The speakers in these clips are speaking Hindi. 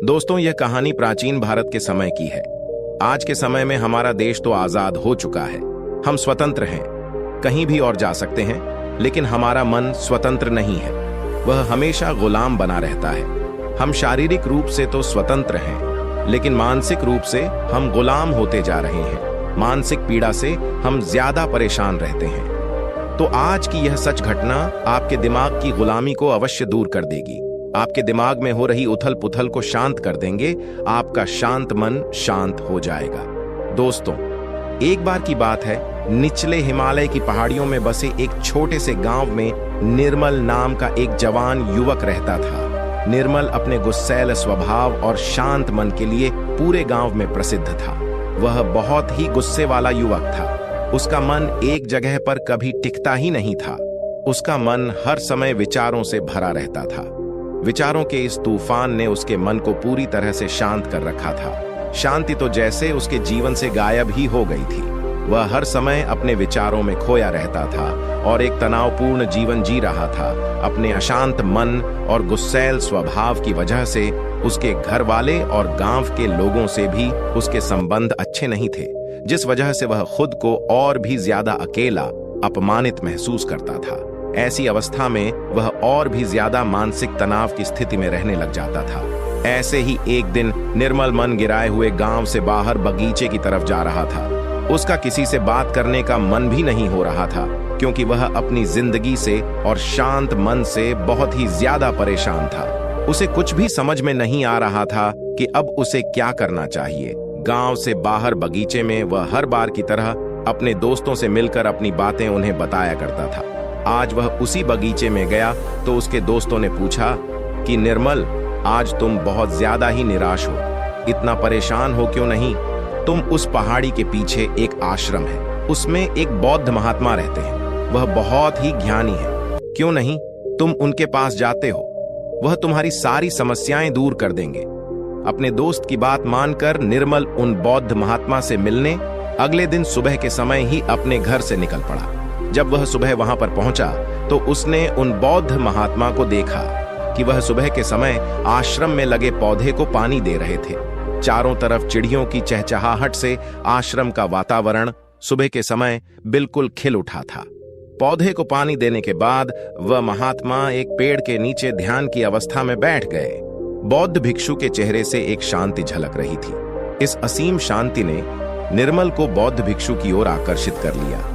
दोस्तों, यह कहानी प्राचीन भारत के समय की है। आज के समय में हमारा देश तो आजाद हो चुका है, हम स्वतंत्र हैं, कहीं भी और जा सकते हैं, लेकिन हमारा मन स्वतंत्र नहीं है। वह हमेशा गुलाम बना रहता है। हम शारीरिक रूप से तो स्वतंत्र हैं, लेकिन मानसिक रूप से हम गुलाम होते जा रहे हैं। मानसिक पीड़ा से हम ज्यादा परेशान रहते हैं। तो आज की यह सच घटना आपके दिमाग की गुलामी को अवश्य दूर कर देगी। आपके दिमाग में हो रही उथल पुथल को शांत कर देंगे। आपका शांत मन शांत हो जाएगा। दोस्तों, एक बार की बात है, निचले हिमालय की पहाड़ियों में बसे एक छोटे से गांव में निर्मल नाम का एक जवान युवक रहता था। निर्मल अपने गुस्सैल स्वभाव और शांत मन के लिए पूरे गांव में प्रसिद्ध था। वह बहुत ही गुस्से वाला युवक था। उसका मन एक जगह पर कभी टिकता ही नहीं था। उसका मन हर समय विचारों से भरा रहता था। विचारों के इस तूफान ने उसके मन को पूरी तरह से शांत कर रखा था। शांति तो जैसे उसके जीवन से गायब ही हो गई थी। वह हर समय अपने विचारों में खोया रहता था और एक तनावपूर्ण जीवन जी रहा था। अपने अशांत मन और गुस्सैल स्वभाव की वजह से उसके घर वाले और गांव के लोगों से भी उसके संबंध अच्छे नहीं थे, जिस वजह से वह खुद को और भी ज्यादा अकेला, अपमानित महसूस करता था। ऐसी अवस्था में वह और भी ज्यादा मानसिक तनाव की स्थिति में रहने लग जाता था। ऐसे ही एक दिन निर्मल मन गिराए हुए गांव से बाहर बगीचे की तरफ जा रहा था। उसका किसी से बात करने का मन भी नहीं हो रहा था, क्योंकि वह अपनी जिंदगी से और शांत मन से बहुत ही ज्यादा परेशान था। उसे कुछ भी समझ में नहीं आ रहा था कि अब उसे क्या करना चाहिए। गांव से बाहर बगीचे में वह हर बार की तरह अपने दोस्तों से मिलकर अपनी बातें उन्हें बताया करता था। आज वह उसी बगीचे में गया तो उसके दोस्तों ने पूछा कि निर्मल, आज तुम बहुत ज्यादा ही निराश हो, इतना परेशान हो क्यों नहीं? तुम उस पहाड़ी के पीछे एक आश्रम है, उसमें एक बौद्ध महात्मा रहते हैं। वह बहुत ही ज्ञानी है, क्यों नहीं तुम उनके पास जाते हो? वह तुम्हारी सारी समस्याएं दूर कर देंगे। अपने दोस्त की बात मानकर निर्मल उन बौद्ध महात्मा से मिलने अगले दिन सुबह के समय ही अपने घर से निकल पड़ा। जब वह सुबह वहां पर पहुंचा तो उसने उन बौद्ध महात्मा को देखा कि वह सुबह के समय आश्रम में लगे पौधे को पानी दे रहे थे। चारों तरफ चिड़ियों की चहचहाहट से आश्रम का वातावरण सुबह के समय बिल्कुल खिल उठा था। पौधे को पानी देने के बाद वह महात्मा एक पेड़ के नीचे ध्यान की अवस्था में बैठ गए। बौद्ध भिक्षु के चेहरे से एक शांति झलक रही थी। इस असीम शांति ने निर्मल को बौद्ध भिक्षु की ओर आकर्षित कर लिया।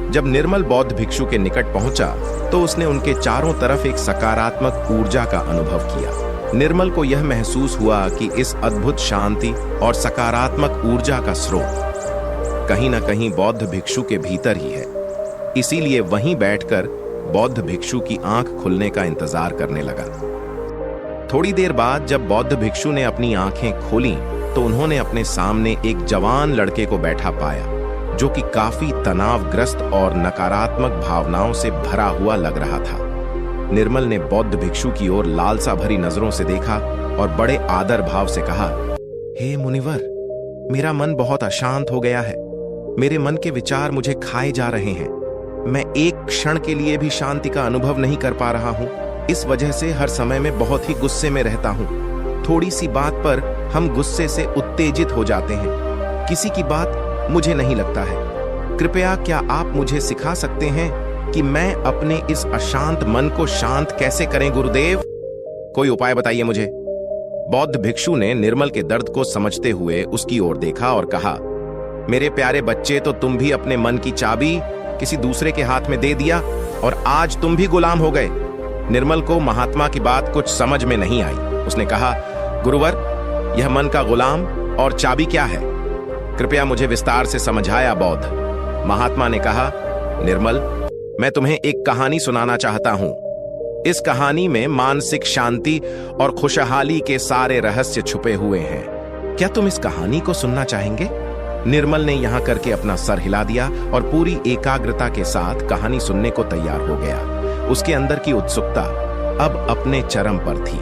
जब निर्मल बौद्ध भिक्षु के निकट पहुंचा तो उसने उनके चारों तरफ एक सकारात्मक ऊर्जा का अनुभव किया। निर्मल को यह महसूस हुआ कि इस अद्भुत शांति और सकारात्मक ऊर्जा का स्रोत कहीं न कहीं बौद्ध भिक्षु के भीतर ही है। इसीलिए वहीं बैठकर बौद्ध भिक्षु की आंख खुलने का इंतजार करने लगा। थोड़ी देर बाद जब बौद्ध भिक्षु ने अपनी आंखें खोलीं तो उन्होंने अपने सामने एक जवान लड़के को बैठा पाया, जो कि काफी तनावग्रस्त और नकारात्मक भावनाओं से भरा हुआ लग रहा था। निर्मल ने बौद्ध भिक्षु की ओर लालसा भरी नजरों से देखा और बड़े आदर भाव से कहा, हे मुनिवर, मेरा मन बहुत अशांत हो गया है। मेरे मन के विचार मुझे खाए जा रहे हैं। मैं एक क्षण के लिए भी शांति का अनुभव नहीं कर पा रहा हूँ। इस वजह से हर समय में बहुत ही गुस्से में रहता हूँ। थोड़ी सी बात पर हम गुस्से से उत्तेजित हो जाते हैं। किसी की बात मुझे नहीं लगता है। कृपया क्या आप मुझे सिखा सकते हैं कि मैं अपने इस अशांत मन को शांत कैसे करें गुरुदेव? कोई उपाय बताइए मुझे। बौद्ध भिक्षु ने निर्मल के दर्द को समझते हुए उसकी ओर देखा और कहा, मेरे प्यारे बच्चे, तो तुम भी अपने मन की चाबी किसी दूसरे के हाथ में दे दिया और आज तुम भी गुलाम हो गए। निर्मल को महात्मा की बात कुछ समझ में नहीं आई। उसने कहा, गुरुवर, यह मन का गुलाम और चाबी क्या है? कृपया मुझे विस्तार से समझाया बौद्ध। महात्मा ने कहा, निर्मल, मैं तुम्हें एक कहानी सुनाना चाहता हूं। इस कहानी में मानसिक शांति और खुशहाली के सारे रहस्य छुपे हुए हैं। क्या तुम इस कहानी को सुनना चाहेंगे? निर्मल ने यहां करके अपना सर हिला दिया और पूरी एकाग्रता के साथ कहानी सुनने को तैयार हो गया। उसके अंदर की उत्सुकता अब अपने चरम पर थी।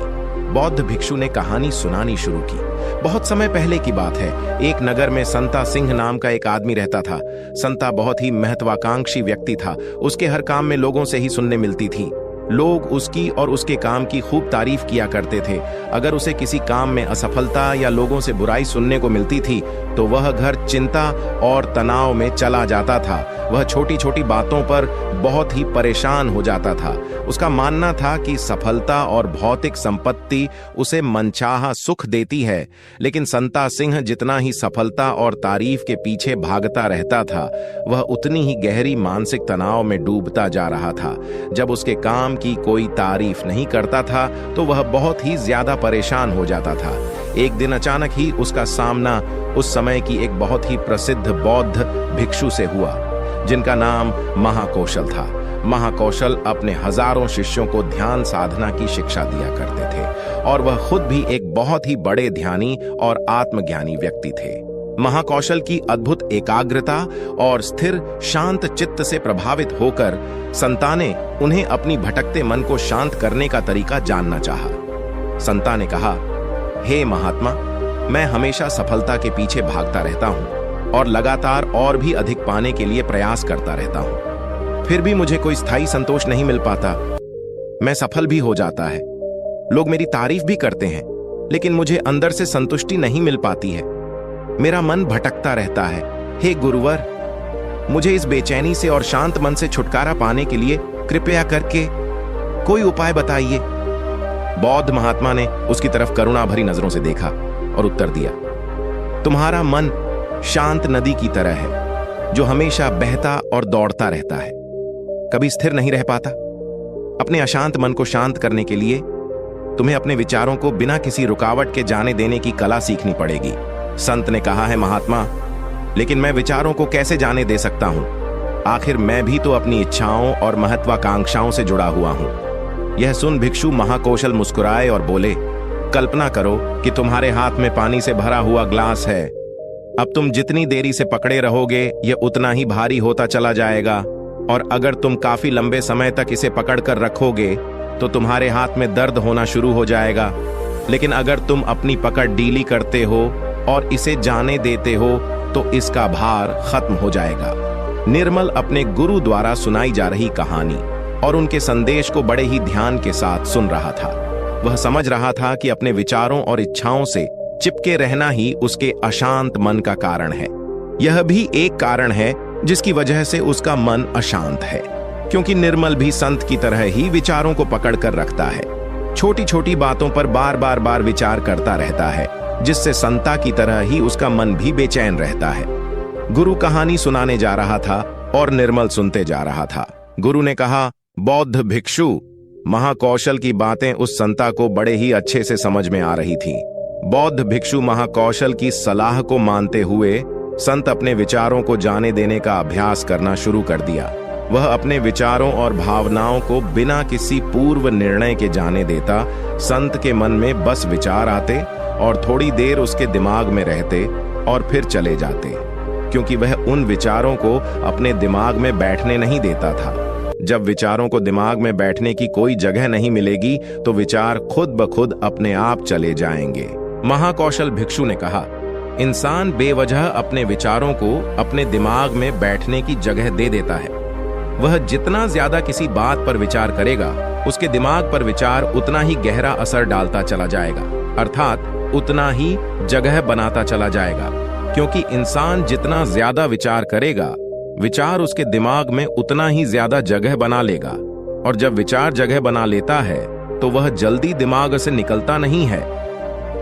बौद्ध भिक्षु ने कहानी सुनानी शुरू की। बहुत समय पहले की बात है। एक नगर में संता सिंह नाम का एक आदमी रहता था। संता बहुत ही महत्वाकांक्षी व्यक्ति था। उसके हर काम में लोगों से ही सुनने मिलती थी। लोग उसकी और उसके काम की खूब तारीफ किया करते थे। अगर उसे किसी काम में असफलता या लोगों से बुराई सुनने को मिलती थी तो वह घर चिंता और तनाव में चला जाता था। वह छोटी छोटी बातों पर बहुत ही परेशान हो जाता था। उसका मानना था कि सफलता और भौतिक संपत्ति उसे मनचाहा सुख देती है, लेकिन संता सिंह जितना ही सफलता और तारीफ के पीछे भागता रहता था, वह उतनी ही गहरी मानसिक तनाव में डूबता जा रहा था। जब उसके काम की कोई तारीफ नहीं करता था तो वह बहुत ही ज्यादा परेशान हो जाता था। एक दिन अचानक ही उसका सामना उस समय की एक बहुत ही प्रसिद्ध बौद्ध भिक्षु से हुआ, जिनका नाम महाकौशल था। महाकौशल अपने हजारों शिष्यों को ध्यान साधना की शिक्षा दिया करते थे और वह खुद भी एक बहुत ही बड़े ध्यानी और आत्मज्ञानी व्यक्ति थे। महाकौशल की अद्भुत एकाग्रता और स्थिर शांत चित्त से प्रभावित होकर संता ने उन्हें अपनी भटकते मन को शांत करने का तरीका जानना चाहा। संता ने कहा, हे महात्मा, मैं हमेशा सफलता के पीछे भागता रहता हूं और लगातार और भी अधिक पाने के लिए प्रयास करता रहता हूं। फिर भी मुझे कोई स्थायी संतोष नहीं मिल पाता। मैं सफल भी हो जाता है, लोग मेरी तारीफ भी करते हैं, लेकिन मुझे अंदर से संतुष्टि नहीं मिल पाती है। मेरा मन भटकता रहता है। हे गुरुवर, मुझे इस बेचैनी से और शांत मन से छुटकारा पाने के लिए कृपया करके कोई उपाय बताइए। बौद्ध महात्मा ने उसकी तरफ करुणा भरी नजरों से देखा और उत्तर दिया, तुम्हारा मन शांत नदी की तरह है जो हमेशा बहता और दौड़ता रहता है, कभी स्थिर नहीं रह पाता। अपने अशांत मन को शांत करने के लिए तुम्हें अपने विचारों को बिना किसी रुकावट के जाने देने की कला सीखनी पड़ेगी। संत ने कहा है, महात्मा, लेकिन मैं विचारों को कैसे जाने दे सकता हूं? आखिर मैं भी तो अपनी इच्छाओं और महत्वाकांक्षाओं से जुड़ा हुआ हूं। यह सुन भिक्षु महाकौशल मुस्कुराए और बोले, कल्पना करो कि तुम्हारे हाथ में पानी से भरा हुआ ग्लास है। अब तुम जितनी देरी से पकड़े रहोगे यह उतना ही भारी होता चला जाएगा, और अगर तुम काफी लंबे समय तक इसे पकड़कर रखोगे तो तुम्हारे हाथ में दर्द होना शुरू हो जाएगा। लेकिन अगर तुम अपनी पकड़ ढीली करते हो और इसे जाने देते हो तो इसका भार खत्म हो जाएगा। निर्मल अपने गुरु द्वारा सुनाई जा रही कहानी और उनके संदेश को बड़े ही ध्यान के साथ सुन रहा था। वह समझ रहा था कि अपने विचारों और इच्छाओं से चिपके रहना ही उसके अशांत मन का कारण है। यह भी एक कारण है जिसकी वजह से उसका मन अशांत है, क्योंकि निर्मल भी संत की तरह ही विचारों को पकड़ कर रखता है। छोटी छोटी बातों पर बार विचार करता रहता है, जिससे संता की तरह ही उसका मन भी बेचैन रहता है। गुरु कहानी सुनाने जा रहा था और निर्मल सुनते जा रहा था। गुरु ने कहा, बौद्ध भिक्षु। महाकौशल की बातें उस संता को बड़े ही अच्छे से समझ में आ रही थीं। बौद्ध भिक्षु महाकौशल की सलाह को मानते हुए संत अपने विचारों को जाने देने का अभ्यास करना शुरू कर दिया। वह अपने विचारों और भावनाओं को बिना किसी पूर्व निर्णय के जाने देता। संत के मन में बस विचार आते और थोड़ी देर उसके दिमाग में रहते और फिर चले जाते, क्योंकि वह उन विचारों को अपने दिमाग में बैठने नहीं देता था। जब विचारों को दिमाग में बैठने की कोई जगह नहीं मिलेगी तो विचार खुद ब खुद अपने आप चले जाएंगे। महाकौशल भिक्षु ने कहा, इंसान बेवजह अपने विचारों को अपने दिमाग में बैठने की जगह दे देता है। वह जितना ज्यादा किसी बात पर विचार करेगा, उसके दिमाग पर विचार उतना ही गहरा असर डालता चला जाएगा, अर्थात उतना ही जगह बनाता चला जाएगा। क्योंकि इंसान जितना ज्यादा विचार करेगा, विचार उसके दिमाग में उतना ही ज्यादा जगह बना लेगा, और जब विचार जगह बना लेता है तो वह जल्दी दिमाग से निकलता नहीं है।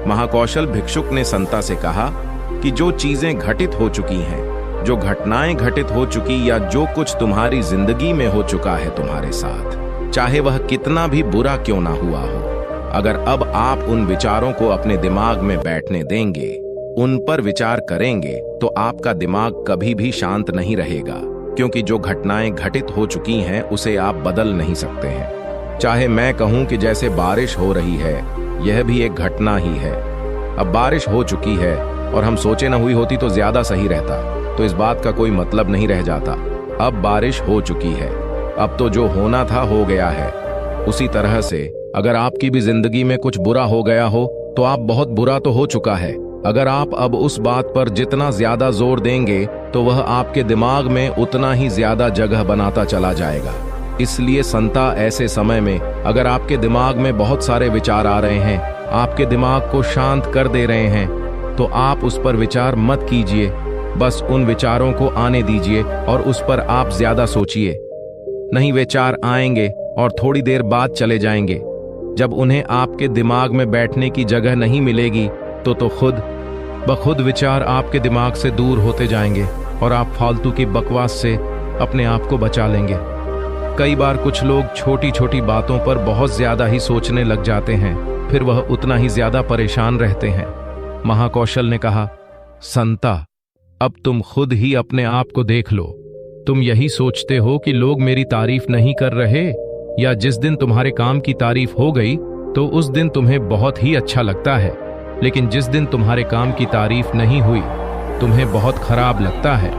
महाकौशल भिक्षुक ने संता से कहा कि जो चीजें घटित हो चुकी हैं, जो घटनाएं घटित हो चुकी या जो कुछ तुम्हारी जिंदगी में हो चुका है तुम्हारे साथ, चाहे वह कितना भी बुरा क्यों ना हुआ हो, अगर अब आप उन विचारों को अपने दिमाग में बैठने देंगे, उन पर विचार करेंगे, तो आपका दिमाग कभी भी शांत नहीं रहेगा। क्योंकि जो घटनाएं घटित हो चुकी हैं उसे आप बदल नहीं सकते हैं। चाहे मैं कहूं कि जैसे बारिश हो रही है, यह भी एक घटना ही है। अब बारिश हो चुकी है और हम सोचे न हुई होती तो ज्यादा सही रहता, तो इस बात का कोई मतलब नहीं रह जाता। अब बारिश हो चुकी है, अब तो जो होना था हो गया है। उसी तरह से अगर आपकी भी जिंदगी में कुछ बुरा हो गया हो तो आप बहुत बुरा तो हो चुका है। अगर आप अब उस बात पर जितना ज्यादा जोर देंगे तो वह आपके दिमाग में उतना ही ज्यादा जगह बनाता चला जाएगा। इसलिए संता, ऐसे समय में अगर आपके दिमाग में बहुत सारे विचार आ रहे हैं, आपके दिमाग को शांत कर दे रहे हैं, तो आप उस पर विचार मत कीजिए। बस उन विचारों को आने दीजिए और उस पर आप ज्यादा सोचिए। नहीं, विचार आएंगे और थोड़ी देर बाद चले जाएंगे। जब उन्हें आपके दिमाग में बैठने की जगह नहीं मिलेगी तो खुद ब खुद विचार आपके दिमाग से दूर होते जाएंगे और आप फालतू की बकवास से अपने आप को बचा लेंगे। कई बार कुछ लोग छोटी छोटी बातों पर बहुत ज्यादा ही सोचने लग जाते हैं, फिर वह उतना ही ज्यादा परेशान रहते हैं। महाकौशल ने कहा, संता, अब तुम खुद ही अपने आप को देख लो। तुम यही सोचते हो कि लोग मेरी तारीफ नहीं कर रहे, या जिस दिन तुम्हारे काम की तारीफ हो गई तो उस दिन तुम्हें बहुत ही अच्छा लगता है, लेकिन जिस दिन तुम्हारे काम की तारीफ नहीं हुई तुम्हें बहुत खराब लगता है।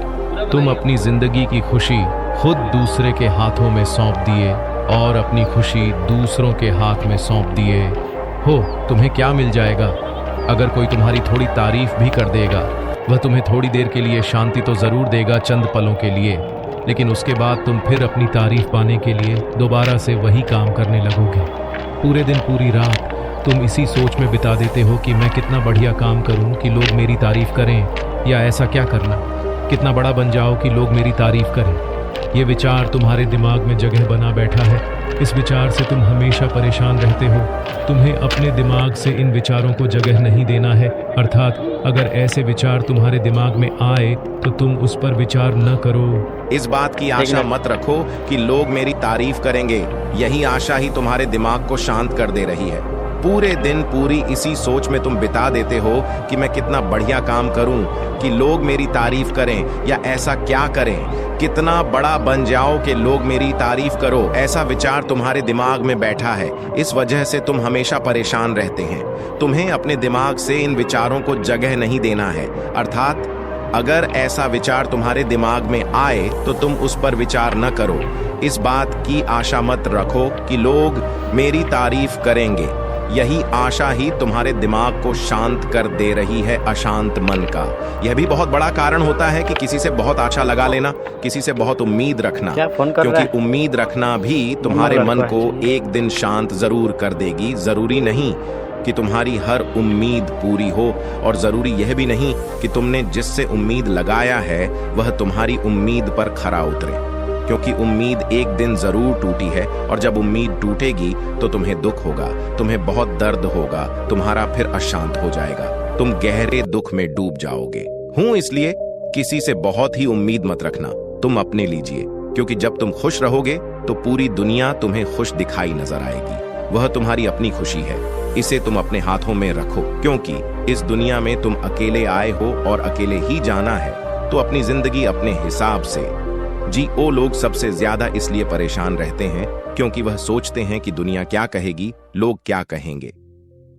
तुम अपनी जिंदगी की खुशी खुद दूसरे के हाथों में सौंप दिए और अपनी खुशी दूसरों के हाथ में सौंप दिए हो। तुम्हें क्या मिल जाएगा? अगर कोई तुम्हारी थोड़ी तारीफ भी कर देगा, वह तुम्हें थोड़ी देर के लिए शांति तो जरूर देगा, चंद पलों के लिए, लेकिन उसके बाद तुम फिर अपनी तारीफ पाने के लिए दोबारा से वही काम करने लगोगे। पूरे दिन पूरी रात तुम इसी सोच में बिता देते हो कि मैं कितना बढ़िया काम करूं कि लोग मेरी तारीफ करें, या ऐसा क्या करना, कितना बड़ा बन जाओ कि लोग मेरी तारीफ करें। ये विचार तुम्हारे दिमाग में जगह बना बैठा है। इस विचार से तुम हमेशा परेशान रहते हो। तुम्हें अपने दिमाग से इन विचारों को जगह नहीं देना है। अर्थात अगर ऐसे विचार तुम्हारे दिमाग में आए तो तुम उस पर विचार न करो। इस बात की आशा मत रखो कि लोग मेरी तारीफ करेंगे। यही आशा ही तुम्हारे दिमाग को शांत कर दे रही है। पूरे दिन पूरी इसी सोच में तुम बिता देते हो कि मैं कितना बढ़िया काम करूं कि लोग मेरी तारीफ करें, या ऐसा क्या करें, कितना बड़ा बन जाओ कि लोग मेरी तारीफ करो। ऐसा विचार तुम्हारे दिमाग में बैठा है। इस वजह से तुम हमेशा परेशान रहते हैं। तुम्हें अपने दिमाग से इन विचारों को जगह नहीं देना है। अर्थात अगर ऐसा विचार तुम्हारे दिमाग में आए तो तुम उस पर विचार न करो। इस बात की आशा मत रखो कि लोग मेरी तारीफ करेंगे। यही आशा ही तुम्हारे दिमाग को शांत कर दे रही है, अशांत मन का। यह भी बहुत बड़ा कारण होता है कि किसी से बहुत आशा लगा लेना, किसी से बहुत उम्मीद रखना, क्योंकि उम्मीद रखना भी तुम्हारे मन को एक दिन शांत जरूर कर देगी। जरूरी नहीं कि तुम्हारी हर उम्मीद पूरी हो, और जरूरी यह भी नहीं कि तुमने जिससे उम्मीद लगाया है वह तुम्हारी उम्मीद पर खरा उतरे, क्योंकि उम्मीद एक दिन जरूर टूटी है, और जब उम्मीद टूटेगी तो तुम्हें दुख होगा, तुम्हें बहुत दर्द होगा, तुम्हारा फिर अशांत हो जाएगा, तुम गहरे दुख में डूब जाओगे। इसलिए किसी से बहुत ही उम्मीद मत रखना, तुम अपने लीजिए, क्योंकि जब तुम खुश रहोगे तो पूरी दुनिया तुम्हें खुश दिखाई नजर आएगी। वह तुम्हारी अपनी खुशी है, इसे तुम अपने हाथों में रखो, क्योंकि इस दुनिया में तुम अकेले आए हो और अकेले ही जाना है। तो अपनी जिंदगी अपने हिसाब से जी। वो लोग सबसे ज्यादा इसलिए परेशान रहते हैं क्योंकि वह सोचते हैं कि दुनिया क्या कहेगी, लोग क्या कहेंगे,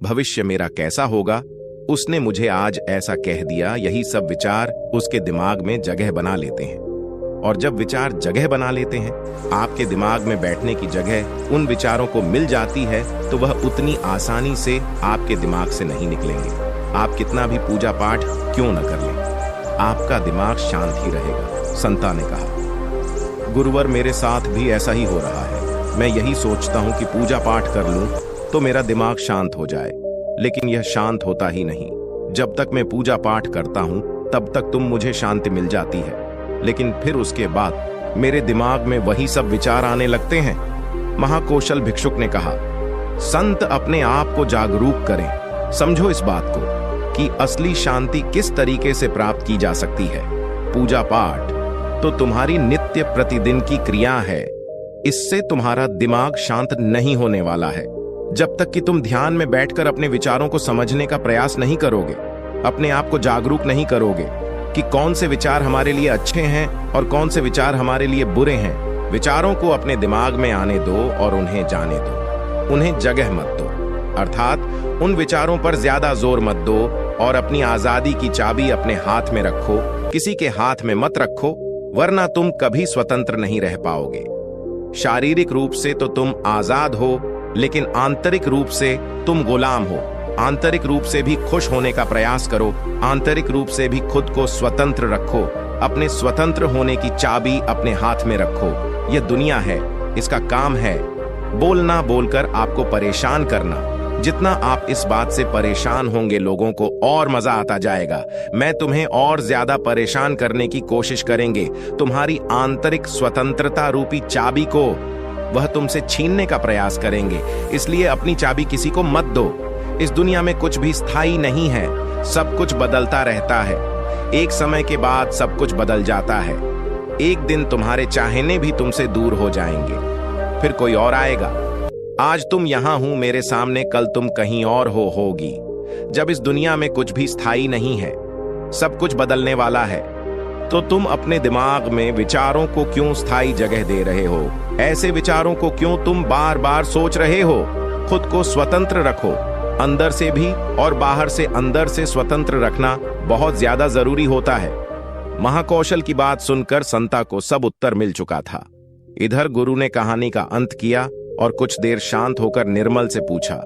भविष्य मेरा कैसा होगा, उसने मुझे आज ऐसा कह दिया। यही सब विचार उसके दिमाग में जगह बना लेते हैं, और जब विचार जगह बना लेते हैं, आपके दिमाग में बैठने की जगह उन विचारों को मिल जाती है, तो वह उतनी आसानी से आपके दिमाग से नहीं निकलेंगे। आप कितना भी पूजा पाठ क्यों न कर लें, आपका दिमाग शांत ही रहेगा। संता ने कहा, गुरुवर, मेरे साथ भी ऐसा ही हो रहा है। मैं यही सोचता हूँ कि पूजा पाठ कर लूं तो मेरा दिमाग शांत हो जाए, लेकिन यह शांत होता ही नहीं। जब तक मैं पूजा पाठ करता हूँ तब तक तुम मुझे शांति मिल जाती है, लेकिन फिर उसके बाद मेरे दिमाग में वही सब विचार आने लगते हैं। महाकौशल भिक्षुक ने कहा, संत अपने आप को जागरूक करें। समझो इस बात को कि असली शांति किस तरीके से प्राप्त की जा सकती है। पूजा पाठ तो तुम्हारी नित्य प्रतिदिन की क्रिया है। इससे तुम्हारा दिमाग शांत नहीं होने वाला है जब तक कि तुम ध्यान में बैठकर अपने विचारों को समझने का प्रयास नहीं करोगे, अपने आप को जागरूक नहीं करोगे कि कौन से विचार हमारे लिए अच्छे हैं और कौन से विचार हमारे लिए बुरे हैं। विचारों को अपने दिमाग में आने दो और उन्हें जाने दो, उन्हें जगह मत दो। अर्थात उन विचारों पर ज्यादा जोर मत दो, और अपनी आजादी की चाबी अपने हाथ में रखो, किसी के हाथ में मत रखो, वरना तुम कभी स्वतंत्र नहीं रह पाओगे। शारीरिक रूप से तो तुम आजाद हो, लेकिन आंतरिक रूप से तुम गुलाम हो। आंतरिक रूप से भी खुश होने का प्रयास करो, आंतरिक रूप से भी खुद को स्वतंत्र रखो। अपने स्वतंत्र होने की चाबी अपने हाथ में रखो। यह दुनिया है, इसका काम है बोलना, बोलकर आपको परेशान करना। जितना आप इस बात से परेशान होंगे लोगों को और मजा आता जाएगा। मैं तुम्हें और ज्यादा परेशान करने की कोशिश करेंगे। तुम्हारी आंतरिक स्वतंत्रता रूपी चाबी को वह तुमसे छीनने का प्रयास करेंगे। इसलिए अपनी चाबी किसी को मत दो। इस दुनिया में कुछ भी स्थायी नहीं है, सब कुछ बदलता रहता है। एक समय के बाद सब कुछ बदल जाता है। एक दिन तुम्हारे चाहने भी तुमसे दूर हो जाएंगे, फिर कोई और आएगा। आज तुम यहां हूं मेरे सामने, कल तुम कहीं और होगी। जब इस दुनिया में कुछ भी स्थायी नहीं है, सब कुछ बदलने वाला है, तो तुम अपने दिमाग में विचारों को क्यों स्थायी जगह दे रहे हो? ऐसे विचारों को क्यों तुम बार बार सोच रहे हो? खुद को स्वतंत्र रखो, अंदर से भी और बाहर से। अंदर से स्वतंत्र रखना बहुत ज्यादा जरूरी होता है। महाकौशल की बात सुनकर संता को सब उत्तर मिल चुका था। इधर गुरु ने कहानी का अंत किया और कुछ देर शांत होकर निर्मल से पूछा।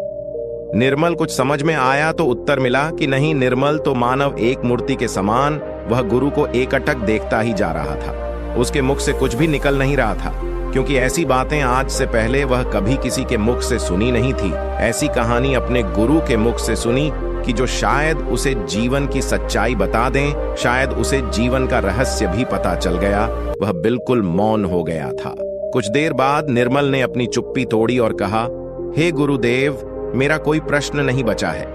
निर्मल कुछ समझ में आया तो उत्तर मिला कि नहीं। निर्मल तो मानव एक मूर्ति के समान वह गुरु को एकटक देखता ही जा रहा था। उसके मुख से कुछ भी निकल नहीं रहा था, क्योंकि ऐसी बातें आज से पहले वह कभी किसी के मुख से सुनी नहीं थी। ऐसी कहानी अपने गुरु के मुख से सुनी कि जो शायद उसे जीवन की सच्चाई बता दें, शायद उसे जीवन का रहस्य भी पता चल गया। वह बिल्कुल मौन हो गया था। कुछ देर बाद निर्मल ने अपनी चुप्पी तोड़ी और कहा, हे गुरुदेव, मेरा कोई प्रश्न नहीं बचा है।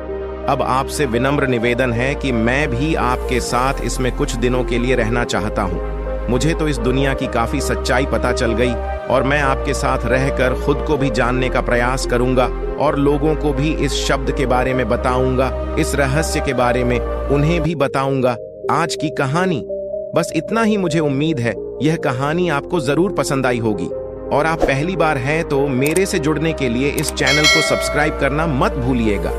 अब आपसे विनम्र निवेदन है कि मैं भी आपके साथ इसमें कुछ दिनों के लिए रहना चाहता हूँ। मुझे तो इस दुनिया की काफी सच्चाई पता चल गई और मैं आपके साथ रहकर खुद को भी जानने का प्रयास करूंगा और लोगों को भी इस शब्द के बारे में बताऊंगा, इस रहस्य के बारे में उन्हें भी बताऊंगा। आज की कहानी बस इतना ही। मुझे उम्मीद है यह कहानी आपको जरूर पसंद आई होगी और आप पहली बार हैं तो मेरे से जुड़ने के लिए इस चैनल को सब्सक्राइब करना मत भूलिएगा।